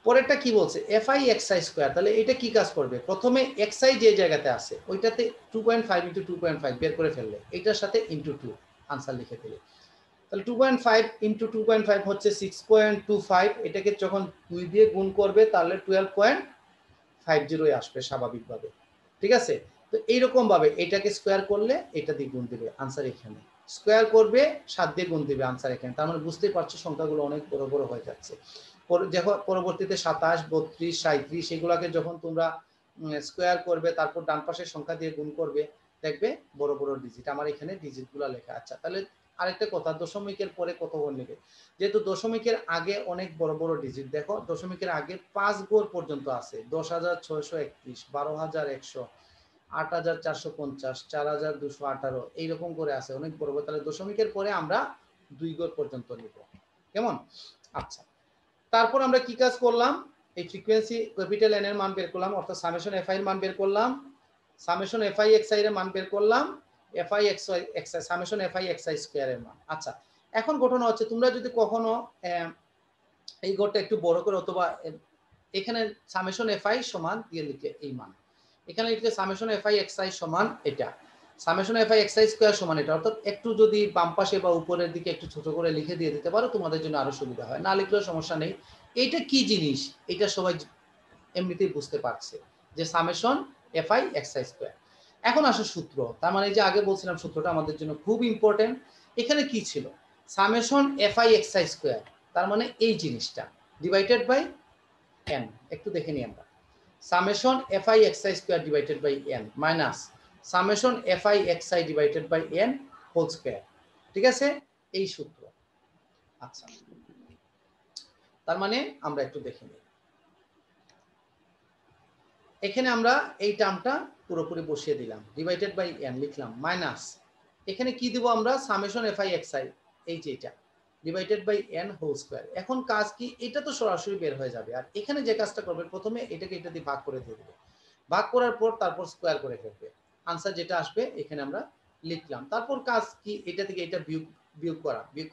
পরেরটা কি বলছে, fi xi স্কয়ার, তাহলে এটা কি কাজ করবে, প্রথমে xi যে জায়গাতে আছে ওইটাতে 2.5 * 2.5 বের করে ফেললে, এটার সাথে ইনটু 2 আনসার লিখে দিলে, তাহলে 2.5 * 2.5 হচ্ছে 6.25, এটাকে যখন 2 দিয়ে গুণ করবে তাহলে 12.50 আসবে স্বাভাবিকভাবে, ঠিক আছে। তো এইরকম ভাবে এটাকে স্কয়ার করলে এটা দিয়ে গুণ দিবে, আনসার এখানে, স্কয়ার করবে 7 দিয়ে গুণ দিবে, আনসার এখানে। তার মানে বুঝতেই পারছো সংখ্যাগুলো অনেক বড় বড় হয়ে যাচ্ছে। যখন পরবর্তীতে 27, 32, 37 এগুলাকে যখন তোমরা স্কয়ার করবে, তারপর ডান পাশের সংখ্যা দিয়ে গুণ করবে, দেখবে বড় বড় ডিজিট। আমার এখানে ডিজিটগুলো লেখা। আচ্ছা, তাহলে আরেকটা কথা, দশমিকের পরে কত গড় নেবে, যেহেতু দশমিকের আগে অনেক বড় বড় ডিজিট, দেখো দশমিকের আগে 5 গড় পর্যন্ত আছে, 10,631, 12,100, 8,450, 4,218, এইরকম করে আছে, অনেক বড় বড়। তাহলে দশমিকের পরে আমরা 2 গড় পর্যন্ত নিব, কেমন? আচ্ছা, তারপর আমরা কি কাজ করলাম, এই ফ্রিকোয়েন্সি ক্যাপিটাল এন এর মান বের করলাম, অর্থাৎ সামেশন fi এর মান বের করলাম, সামেশন fi xi এর মান বের করলাম, fi xi summation fi xi square এর মান। আচ্ছা, এখন ঘটনা হচ্ছে, তোমরা যদি কখনো এই গড়টা একটু বড় করে, অথবা এখানে সামেশন fi সমান দিয়ে লিখে এই মান, এখানে লিখলে সামেশন fi xi সমান এটা, সামেশন fi xi স্কয়ার সমান এটা, অর্থাৎ একটু যদি বাম পাশে বা উপরের দিকে একটু ছোট করে লিখে দিয়ে দিতে পারো, তোমাদের জন্য আরো সুবিধা হয়, না লিখলেও সমস্যা নেই। এইটা কি জিনিস, এটা সবাই এমনিতেই বুঝতে পারছে যে সামেশন fi xi স্কয়ার। এখন আসে সূত্র, তার মানে যে আগে বলছিলাম সূত্রটা আমাদের জন্য খুব ইম্পর্টেন্ট। এখানে কি ছিল, সামেশন fi xi স্কয়ার, তার মানে এই জিনিসটা ডিভাইডেড বাই n, একটু দেখে নিই আমরা, summation fi xi square divided by n minus summation fi xi divided by n whole square, ঠিক আছে, এই সূত্র। আচ্ছা, তার মানে আমরা একটু দেখে নিই, এখানে আমরা এই টার্মটা পুরোপুরি বসিয়ে দিলাম, ডিভাইডেড বাই n লিখলাম, মাইনাস এখানে কি দিব আমরা, সামেশন fi xi, এই যে এটা divided by n whole square. এখন কাজ কি, এটা তো সরাসরি বের হয়ে যাবে, আর এখানে যে কাজটা করবে, প্রথমে এটাকে এটা দিয়ে ভাগ করে দিয়ে দেবে, ভাগ করার পর তারপর স্কয়ার করে ফেলবে, আনসার যেটা আসবে এখানে আমরা লিখলাম। তারপর কাজ কি, এটা থেকে এটা বিয়োগ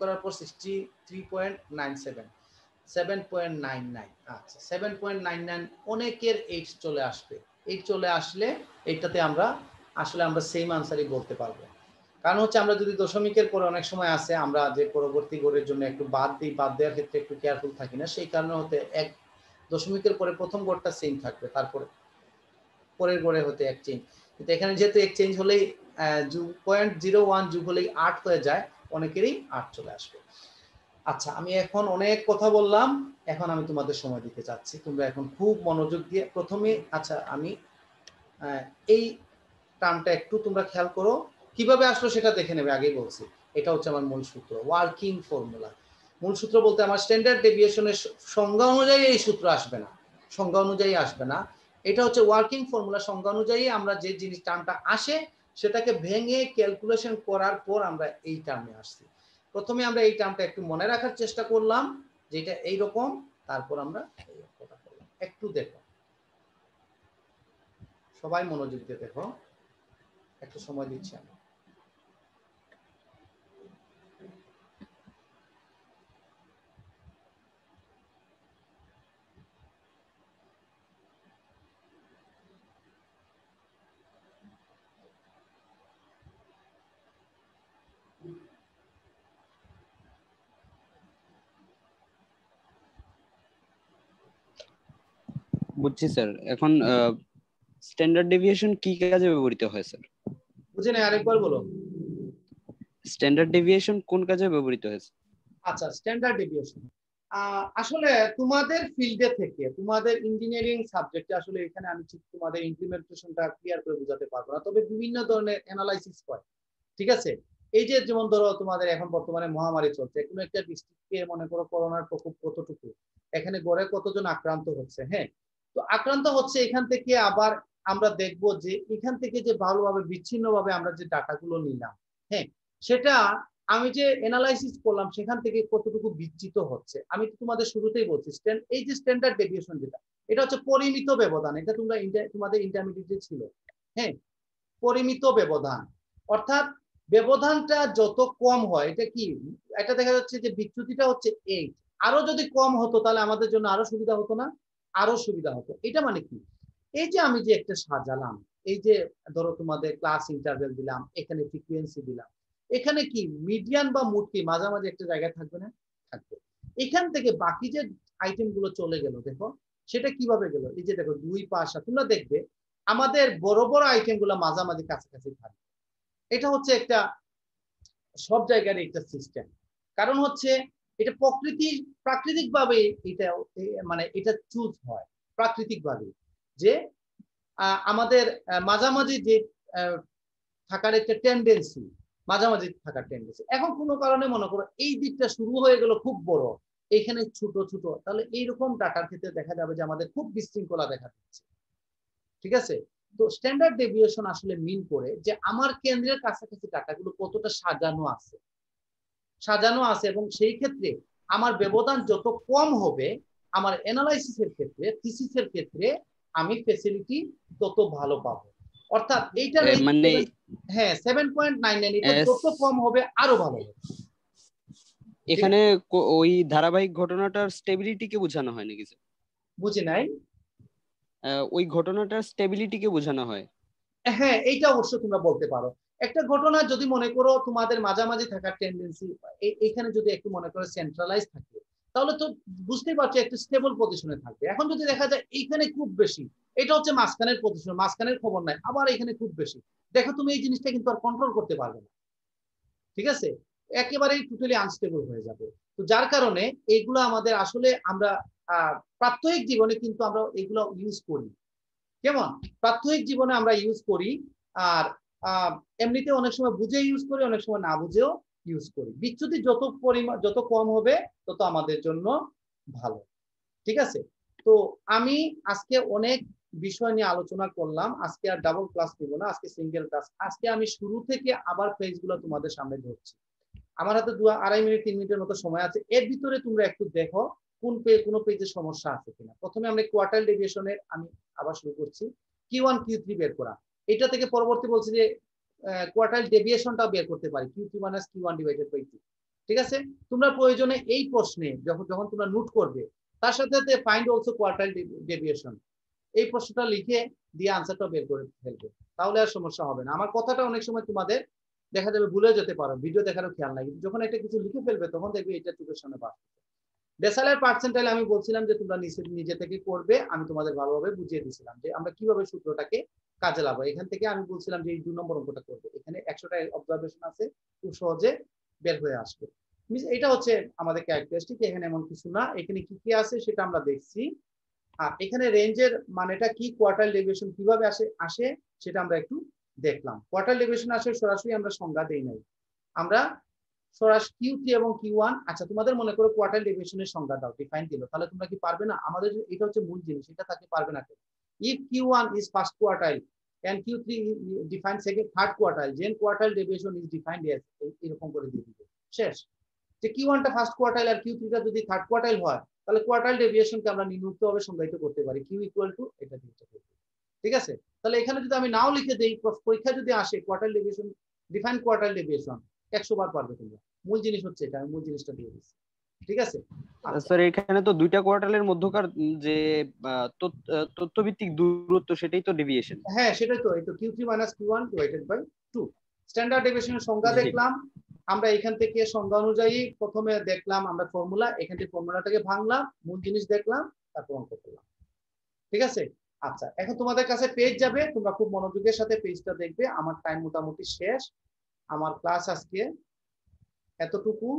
করার পর 63.97, 7.99, আচ্ছা 7.99, অনেকের 8 চলে আসবে, 8 চলে আসলে এইটাতে আমরা আসলে আমরা সেম আনসারই বলতে পারবো। কারণ হচ্ছে আমরা যদি দশমিকের পরে অনেক সময় আছে আমরা যে পরবর্তী গড়ের জন্য একটু বাদ দিই, বাদ দেওয়ার ক্ষেত্রে একটু কেয়ারফুল থাকি না, সেই কারণে হতে এক দশমিকের পরে প্রথম গড়টা সেম থাকবে, তারপরে পরের গড়ে হতে এক চেঞ্জ, কিন্তু এখানে যেহেতু এক চেঞ্জ হলেই 0.01 যোগ হলেই 8 হয়ে যায়, অনেকেরই 8 চলে আসবে। আচ্ছা, আমি এখন অনেক কথা বললাম, এখন আমি তোমাদের সময় দিতে চাচ্ছি, তোমরা এখন খুব মনোযোগ দিয়ে প্রথমে, আচ্ছা আমি এই টার্মটা একটু তোমরা খেয়াল করো, কিভাবে আসলো সেটা দেখে নেবে, আগেই বলছি এটা হচ্ছে আমার মূল সূত্র, ওয়ার্কিং ফর্মুলা। মূল সূত্র বলতে আমার স্ট্যান্ডার্ড ডেভিয়েশনের সংজ্ঞা অনুযায়ী এই সূত্র আসবে না, সংজ্ঞা অনুযায়ী আসবে না, এটা হচ্ছে ওয়ার্কিং ফর্মুলা, সংজ্ঞা অনুযায়ী আমরা যে জিনিস টার্মটা আসে সেটাকে ভেঙে ক্যালকুলেশন করার পর আমরা এই টার্মে আসছি। প্রথমে আমরা এই টার্মটা একটু মনে রাখার চেষ্টা করলাম, যেটা এইরকম, তারপর আমরা এই অঙ্কটা করলাম। একটু দেখো, সবাই মনোযোগ দিয়ে দেখো, একটু সময় দিচ্ছি আমি। বুঝছি স্যার। এখন স্ট্যান্ডার্ড ডেভিয়েশন কি কাজে ব্যবহৃত হয় স্যার? বুঝে নাই, আরেকবার বলো। স্ট্যান্ডার্ড ডেভিয়েশন কোন কাজে ব্যবহৃত হয়েছে? আচ্ছা, স্ট্যান্ডার্ড ডেভিয়েশন আসলে তোমাদের ফিল্ডে থেকে, তোমাদের ইঞ্জিনিয়ারিং সাবজেক্টে আসলে এখানে আমি ঠিক তোমাদের ইমপ্লিমেন্টেশনটা ক্লিয়ার করে বোঝাতে পারবো না, তবে বিভিন্ন ধরনের অ্যানালাইসিস হয়। ঠিক আছে, এই যে যেমন ধরো তোমাদের এখন বর্তমানে মহামারী চলছে, কোনো একটা ডিস্ট্রিক্টকে মনে করো করোনার প্রকোপ কতটুকু, এখানে গড়ে কতজন আক্রান্ত হচ্ছে, হ্যাঁ, তো আক্রান্ত হচ্ছে এখান থেকে আবার আমরা দেখব যে এখান থেকে যে ভালোভাবে বিচ্ছিন্নভাবে আমরা যে ডাটাগুলো নিলাম, হ্যাঁ, সেটা আমি যে অ্যানালাইসিস করলাম সেখান থেকে কতটুকু বিচ্যুত হচ্ছে। আমি তো তোমাদের শুরুতেই বলছি এই যে স্ট্যান্ডার্ড ডেভিয়েশন যেটা, এটা হচ্ছে পরিমিত ব্যবধান। এটা তোমরা তোমাদের ইন্টারমিডিয়েটে ছিল, হ্যাঁ, পরিমিত ব্যবধান, অর্থাৎ ব্যবধানটা যত কম হয়, এটা কি, এটা দেখা যাচ্ছে যে বিচ্যুতিটা হচ্ছে 8, আরো যদি কম হতো তাহলে আমাদের জন্য আরো সুবিধা হতো না? আরো সুবিধা হতো। এটা মানে কি, এই যে আমি যে একটা সাজালাম, এই যে ধরো তোমাদের ক্লাস ইন্টারভেল দিলাম, এখানে ফ্রিকোয়েন্সি দিলাম, এখানে কি মিডিয়ান বা মূর্তি মাঝামাঝি একটা জায়গায় থাকবে না? থাকবে। এখান থেকে বাকি যে আইটেম গুলো চলে গেল, দেখো সেটা কিভাবে গেল, এই যে দেখো দুই পাশা, তোমরা দেখবে আমাদের বড় বড় আইটেম গুলো মাঝামাঝি কাছাকাছি থাকবে। এটা হচ্ছে একটা সব জায়গার একটা সিস্টেম। কারণ হচ্ছে এটা প্রাকৃতিক ভাবে এটা মানে এটা চুজ হয় প্রাকৃতিক ভাবে, যে আমাদের মাঝামাঝি যে থাকার একটা টেন্ডেন্সি, মাঝামাঝি থাকার টেন্ডেন্সি। এখন কোনো কারণে মনে করো এই দিকটা শুরু হয়ে গেল খুব বড়, এখানে ছোট ছোট, তাহলে এইরকম ডাটার ক্ষেত্রে দেখা যাবে যে আমাদের খুব বিশৃঙ্খলা দেখা দিচ্ছে। ঠিক আছে, তো স্ট্যান্ডার্ড ডেভিয়েশন আসলে মিন করে যে আমার কেন্দ্রের কাছাকাছি ডাটাগুলো কতটা সাজানো আছে এবং সেই ক্ষেত্রে আমার ব্যবধান যত কম হবে, আমার অ্যানালাইসিসের ক্ষেত্রে, থিসিসের ক্ষেত্রে আমি ফ্যাসিলিটি তত ভালো পাবো। অর্থাৎ এইটা মানে হ্যাঁ 7.99, এটা যত কম হবে আরো ভালো হবে। এখানে ওই ধারাবাহিক ঘটনাটার স্টেবিলিটিকে বোঝানো হয় নাকি স্যার? বুঝি নাই। ওই ঘটনাটার স্টেবিলিটিকে বোঝানো হয়। হ্যাঁ, এইটা অবশ্য তোমরা বলতে পারো। একটা ঘটনা যদি মনে করো তোমাদের মাঝামাঝি থাকার টেন্ডেন্সি, এখানে যদি একটু মনে করো সেন্ট্রালাইজ থাকে, তাহলে তো বুঝতেই পারছো একটু স্টেবল পজিশনে থাকবে। এখন যদি দেখা যায় এইখানে খুব বেশি, এটা হচ্ছে মাঝখানের পজিশন, মাঝখানের খবর নাই, আবার এখানে খুব বেশি, দেখো তুমি এই জিনিসটা কিন্তু আর কন্ট্রোল করতে পারবে না। ঠিক আছে, একেবারেই টোটালি আনস্টেবল হয়ে যাবে। তো যার কারণে এইগুলো আমাদের আসলে আমরা প্রাত্যহিক জীবনে কিন্তু আমরা এগুলো ইউজ করি। কেমন, প্রাত্যহিক জীবনে আমরা ইউজ করি, আর এমনিতে অনেক সময় বুঝে ইউজ করি, অনেক সময় না বুঝেও ইউজ করি। বিচ্যুতি যত কম হবে তত আমাদের জন্য ভালো। ঠিক আছে, তো আমি আজকে অনেক বিষয় নিয়ে আলোচনা করলাম, আজকে আর ডাবল ক্লাস নিব না, আজকে সিঙ্গেল ক্লাস। আজকে আমি শুরু থেকে আবার পেজগুলো তোমাদের সামনে ধরছি। আমার হাতে 2-2.5 মিনিট 3 মিনিটের মতো সময় আছে, এর ভিতরে তোমরা একটু দেখো কোনো পেজে সমস্যা আছে কিনা। প্রথমে আমরা কোয়ার্টাইল ডেভিয়েশনের আমি আবার শুরু করছি, Q1 Q3 বের করা। এটা থেকে পরবর্তী বলছি যে কোয়ার্টাইল ডেভিয়েশনটাও বের করতে পারি, Q3 - Q1 / 2। ঠিক আছে, তোমরা প্রয়োজনে এই প্রশ্নে যখন তোমরা নোট করবে, তার সাথে সাথে ফাইন্ড অলসো কোয়ার্টাইল ডেভিয়েশন, এই প্রশ্নটা লিখে দিয়ে আনসারটা বের করে ফেলবে, তাহলে আর সমস্যা হবে না। আমার কথাটা অনেক সময় তোমাদের দেখা যাবে ভুলে যেতে পারো, ভিডিও দেখারও খেয়াল নাই, কিন্তু যখন একটা কিছু লিখে ফেলবে তখন দেখবে এটা চোখের সামনে বাড়ছে। ডেসাইলার পার্সেন্টাইল আমি বলছিলাম যে তোমরা নিজে থেকে করবে, আমি তোমাদের ভালোভাবে বুঝিয়ে দিয়েছিলাম যে আমরা কিভাবে সূত্রটাকে কাজে লাগাবো। এখান থেকে আমি বলছিলাম যে এই 2 নম্বর অঙ্কটা করবে, এখানে 100টা অবজারভেশন আছে, খুব সহজে বের হয়ে আসবে। এটা হচ্ছে আমাদের ক্যারেক্টারিস্টিক, এখানে এমন কিছু না, এখানে কি কি আছে সেটা আমরা দেখছি। আর এখানে রেঞ্জের মানেটা কি, কোয়ার্টাইল ডেভিয়েশন কিভাবে আসে সেটা আমরা একটু দেখলাম। কোয়ার্টাইল ডেভিয়েশন আসে সরাসরি আমরা সংজ্ঞা দেই নাই, আমরা সরাসরি Q3 এবং Q1। আচ্ছা, তোমাদের মনে করো কোয়ার্টাইল ডেভিয়েশনের সংজ্ঞা দাও, ডিফাইন দিল, তাহলে তোমরা কি পারবে না? আমাদের এটা হচ্ছে মূল জিনিস, এটা থাকতে পারবে না কেউ। If Q1 is first quartile and Q3 defines second third quartile, then quartile deviation is defined as, এরকম করে দিয়ে দিবে, শেষ। যে Q1 টা ফার্স্ট কোয়ার্টাইল আর Q3 টা যদি থার্ড কোয়ার্টাইল হয়, তাহলে কোয়ার্টাইল ডেভিয়েশনকে আমরা নিম্নলিখিতভাবে সংজ্ঞায়িত করতে পারি Q ইকুয়াল টু এটা দিয়ে। ঠিক আছে, তাহলে এখানে যদি আমি নাও লিখে দেই, পরীক্ষা যদি আসে quartile deviation, define quartile deviation, 100 বার পারবে তোমরা। মূল জিনিস হচ্ছে এটা, আমি মূল জিনিসটা দিয়ে দিচ্ছি। ঠিক আছে স্যার, এখানে তো দুইটা কোয়ার্টালের মধ্যকার যে তথ্যভিত্তিক দূরত্ব, সেটাই তো ডেভিয়েশন। হ্যাঁ সেটাই তো, এই তো Q3 - Q1 divided by 2। Standard ডেভিয়েশনের সংজ্ঞা দেখলাম আমরা, এখান থেকে সংজ্ঞা অনুযায়ী প্রথমে দেখলাম আমরা ফর্মুলা, এখান থেকে ফর্মুলাটাকে ভাঙলাম, মূল জিনিস দেখলাম, তারপর অঙ্ক করলাম। ঠিক আছে, আচ্ছা এখন তোমাদের কাছে পেজ যাবে, তোমরা খুব মনোযোগের সাথে পেজটা দেখবে। আমার টাইম মোটামুটি শেষ, আমার ক্লাস আজকে এতটুকু।